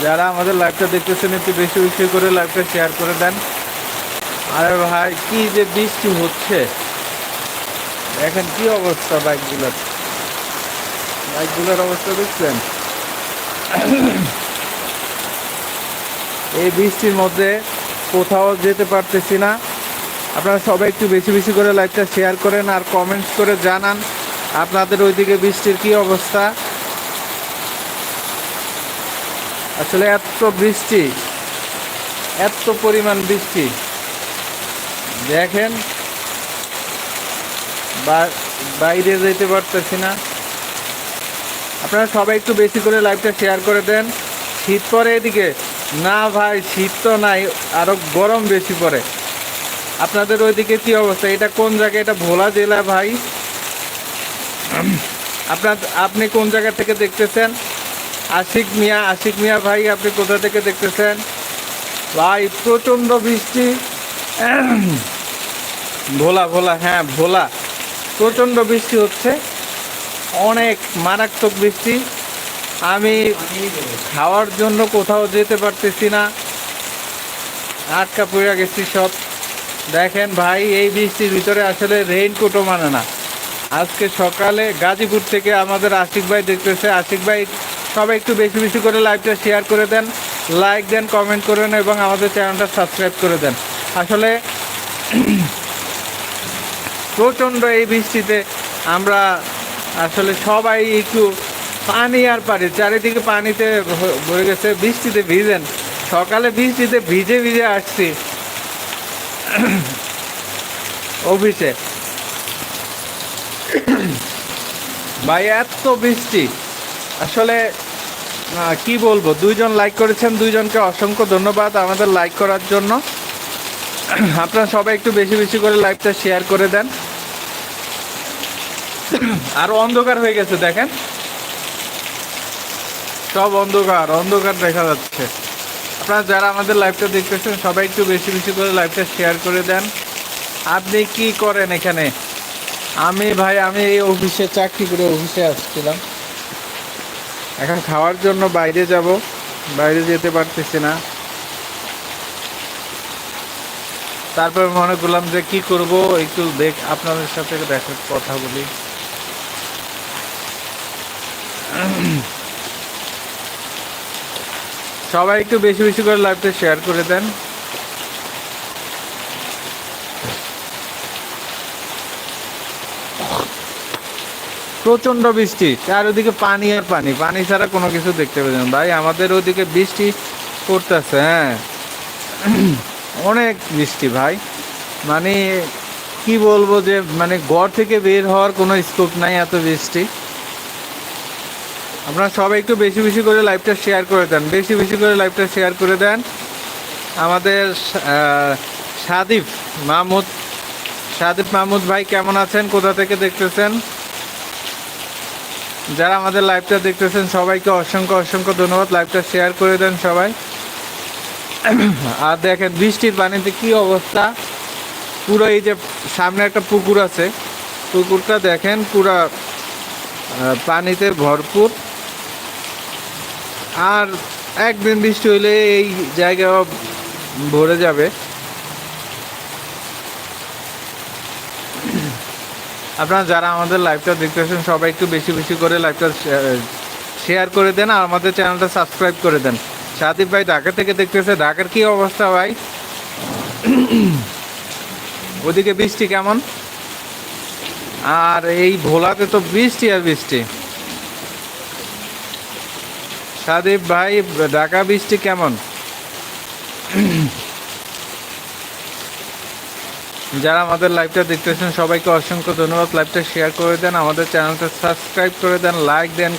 যারা আমাদের লাইভটা দেখতেছেন একটু বেশি বেশি করে লাইভটা শেয়ার করে দেন। আরে ভাই কি যে বৃষ্টি হচ্ছে, দেখেন কি অবস্থা বাইকগুলোর অবস্থা দেখছেন। এই বৃষ্টির মধ্যে কোথাও যেতে পারতেছি না। আপনারা সবাই একটু বেশি বেশি করে লাইভটা শেয়ার করেন আর কমেন্টস করে জানান আপনাদের ওইদিকে বৃষ্টির কি অবস্থা। আসলে এত বৃষ্টি, এত পরিমাণ বৃষ্টি দেখেন, বাইরে যেতে পারতেছি না। আপনারা সবাই একটু বেশি করে লাইভটা শেয়ার করে দেন। শীত পড়ে এদিকে? না ভাই, শীত তো নাই, আরো গরম বেশি পড়ে। আপনাদের ওইদিকে কি অবস্থা? এটা কোন জায়গা? এটা ভোলা জেলা ভাই। আপনি কোন জায়গা থেকে দেখতেছেন? আশিক মিয়া ভাই, আপনি কোথা থেকে দেখতেছেন? ভাই প্রচণ্ড বৃষ্টি। ভোলা, হ্যাঁ ভোলা, প্রচণ্ড বৃষ্টি হচ্ছে, অনেক মারাত্মক বৃষ্টি। আমি খাওয়ার জন্য কোথাও যেতে পারতেছি না, আটকা পড়ে গেছি সব। দেখেন ভাই, এই বৃষ্টির ভিতরে আসলে রেইনকোটও মানে না। আজকে সকালে গাজীপুর থেকে আমাদের আশিক ভাই দেখতেছে। আশিক ভাই সবাই একটু বেশি বেশি করে লাইভটা শেয়ার করে দেন, লাইক দেন, কমেন্ট করেন এবং আমাদের চ্যানেলটা সাবস্ক্রাইব করে দেন। আসলে প্রচণ্ড এই বৃষ্টিতে আমরা আসলে সবাই একটু পানি আর পানি, চারিদিকে পানিতে ভরে গেছে। বৃষ্টিতে ভিজেন, সকালে বৃষ্টিতে ভিজে ভিজে আসছি অফিসে। ভাই এত বৃষ্টি, আসলে কি বলবো। 2জন লাইক করেছেন, 2জনকে অসংখ্য ধন্যবাদ আমাদের লাইক করার জন্য। আপনারা সবাই একটু বেশি বেশি করে লাইভটা শেয়ার করে দেন। আর অন্ধকার হয়ে গেছে, দেখেন সব অন্ধকার দেখা যাচ্ছে। আপনারা যারা আমাদের লাইভটা দেখতেছেন সবাই একটু বেশি বেশি করে লাইভটা শেয়ার করে দেন। আপনি কি করেন এখানে? আমি এই অফিসে চাকরি করে অফিসে আসছিলাম, এখন খাওয়ার জন্য বাইরে যাব, বাইরে যেতে পারতেছি না। তারপর মনে করলাম যে কি করব, একটু আপনাদের সাথে দেখার কথা বলি। সবাই একটু বেশি বেশি করে লাইভটা শেয়ার করে দেন। প্রচন্ড বৃষ্টি, চারিদিকে পানি আর পানি, পানি ছাড়া কোনো কিছু দেখতে পাচ্ছি না ভাই। আমাদের ওদিকে বৃষ্টি পড়তেছে, হ্যাঁ অনেক বৃষ্টি ভাই। মানে কি বলবো যে মানে ঘর থেকে বের হওয়ার কোনো স্কোপ নাই, এত বৃষ্টি। আপনারা সবাই একটু বেশি বেশি করে লাইভটা শেয়ার করে দেন, বেশি বেশি করে লাইভটা শেয়ার করে দেন। আমাদের সাদিফ মাহমুদ ভাই কেমন আছেন? কোথা থেকে দেখতেছেন? যারা আমাদের লাইভটা দেখতেছেন সবাইকে অসংখ্য ধন্যবাদ। লাইভটা শেয়ার করে দেন সবাই। আর দেখেন বৃষ্টির পানিতে কি অবস্থা, পুরো এই যে সামনে একটা পুকুর আছে, পুকুরটা দেখেন পুরা পানিতে ভরপুর। আর একদিন বৃষ্টি হইলে এই জায়গা ভরে যাবে। আপনারা যারা আমাদের লাইভটা দেখতেছেন সবাই একটু বেশি বেশি করে লাইভটা শেয়ার করে দেন আর আমাদের চ্যানেলটা সাবস্ক্রাইব করে দেন। সাদিপ ভাই ঢাকা থেকে দেখতেছে, ঢাকার কি অবস্থা ভাই? ওদিকে বৃষ্টি কেমন? আর এই ভোলাতে তো বৃষ্টি আর বৃষ্টি। সাদিপ ভাই ঢাকা বৃষ্টি কেমন? যারা আমাদের লাইভটা দেখতেছেন সবাইকে অসংখ্য ধন্যবাদ। লাইভটা শেয়ার করে দেন, আমাদের চ্যানেলটা সাবস্ক্রাইব করে দেন, লাইক দেন।